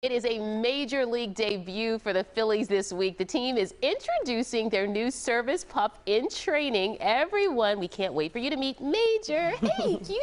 It is a major league debut for the Phillies this week. The team is introducing their new service pup in training. Everyone, we can't wait for you to meet Major. Hey, cutie.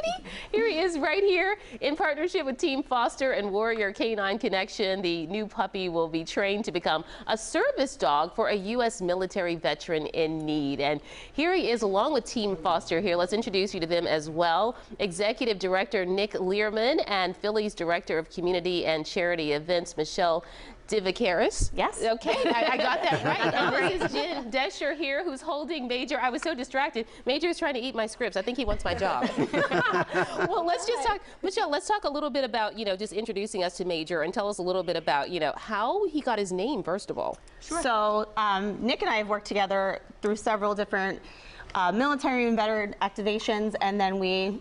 Here he is right here in partnership with Team Foster and Warrior Canine Connection. The new puppy will be trained to become a service dog for a U.S. military veteran in need. And here he is along with Team Foster here. Let's introduce you to them as well. Executive Director Nick Learman and Phillies Director of Community and Charity Events, Michelle Divicaris. Yes. Okay, I got that right. And this is Jen Desher here, who's holding Major. I was so distracted. Major is trying to eat my scripts. I think he wants my job. Well, let's just talk, Michelle, let's talk a little bit about, just introducing us to Major and tell us a little bit about, how he got his name, first of all. Sure. So Nick and I have worked together through several different military and veteran activations, and then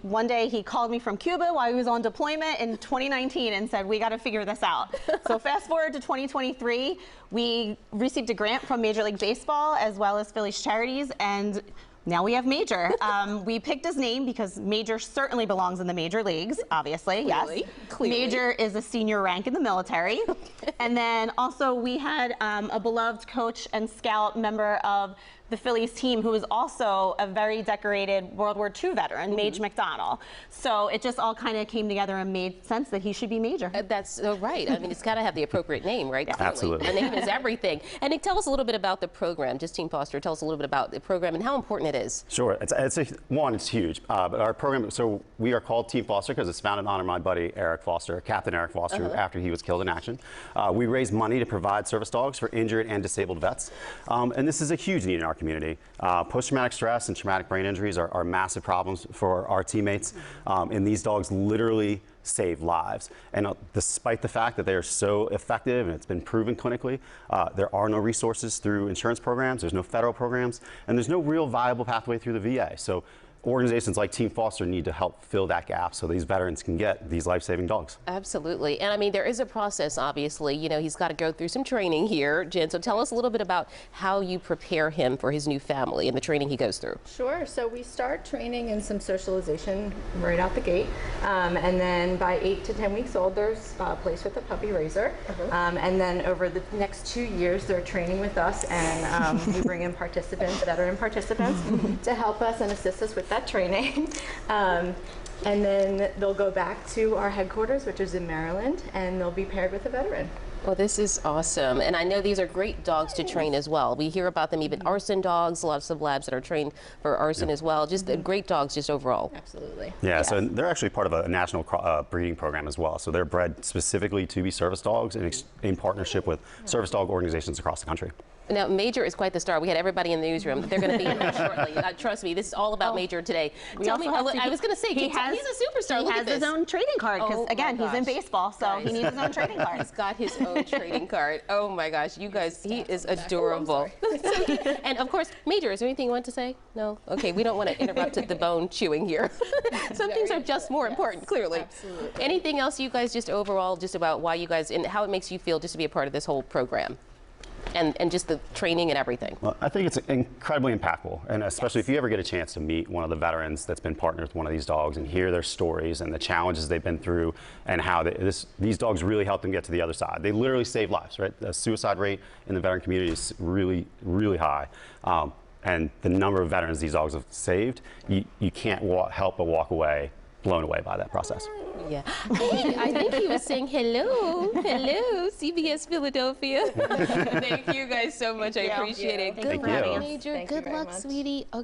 one day he called me from Cuba while he was on deployment in 2019 and said, we got to figure this out. So fast forward to 2023, we received a grant from Major League Baseball as well as Phillies Charities, and now we have Major. We picked his name because Major certainly belongs in the major leagues, obviously. Clearly, yes. Clearly. Major is a senior rank in the military. And then also we had a beloved coach and scout member of the Phillies team who is also a very decorated World War II veteran, Mage McDonnell. So it just all kind of came together and made sense that he should be Major. That's so right. I mean, it's got to have the appropriate name, right? Yeah. Absolutely. The name is everything. And Nick, tell us a little bit about the program. Just Team Foster, tell us a little bit about the program and how important it is. Sure. It's huge. But our program, so we are called Team Foster because it's founded in honor of my buddy Eric Foster, Captain Eric Foster, after he was killed in action. We raise money to provide service dogs for injured and disabled vets. And this is a huge need in our community. Post-traumatic stress and traumatic brain injuries are massive problems for our teammates. And these dogs literally save lives. And despite the fact that they are so effective and it's been proven clinically, there are no resources through insurance programs, there's no federal programs, and there's no real viable pathway through the VA. So organizations like Team Foster need to help fill that gap so these veterans can get these life-saving dogs. Absolutely. And I mean, there is a process, obviously. He's got to go through some training here, Jen. So tell us a little bit about how you prepare him for his new family and the training he goes through. Sure. So we start training and some socialization right out the gate. And then by 8 to 10 weeks old, there's placed with a puppy raiser. And then over the next 2 years, they're training with us, and we bring in participants, veteran participants, to help us and assist us with that training. And then they'll go back to our headquarters, which is in Maryland, and they'll be paired with a veteran. Well, this is awesome. And I know these are great dogs to train as well. We hear about them, even arson dogs, lots of labs that are trained for arson as well. Just great dogs just overall. Absolutely. Yeah, so they're actually part of a national breeding program as well. So they're bred specifically to be service dogs in partnership with service dog organizations across the country. Now, Major is quite the star. We had everybody in the newsroom. They're going to be in here shortly. Trust me, this is all about Major today. Tell me, I was going to say, he's a superstar. He has his own trading card because, again, he's in baseball, so he needs his own trading card. He's got his own trading card. Oh, my gosh. You guys, he is adorable. And, of course, Major, is there anything you want to say? No? Okay, we don't want to interrupt the bone chewing here. Some things are just more important, clearly. Absolutely. Anything else you guys just overall, just about why you guys, and how it makes you feel just to be a part of this whole program? And just the training and everything. Well, I think it's incredibly impactful, and especially if you ever get a chance to meet one of the veterans that's been partnered with one of these dogs and hear their stories and the challenges they've been through and how these dogs really help them get to the other side. They literally save lives, right? The suicide rate in the veteran community is really, really high. And the number of veterans these dogs have saved, you can't help but walk away blown away by that process. Yeah. Hey, I think he was saying hello. Hello, CBS Philadelphia. Thank you guys so much. I appreciate it. Good luck, Major. Good luck, sweetie. Okay.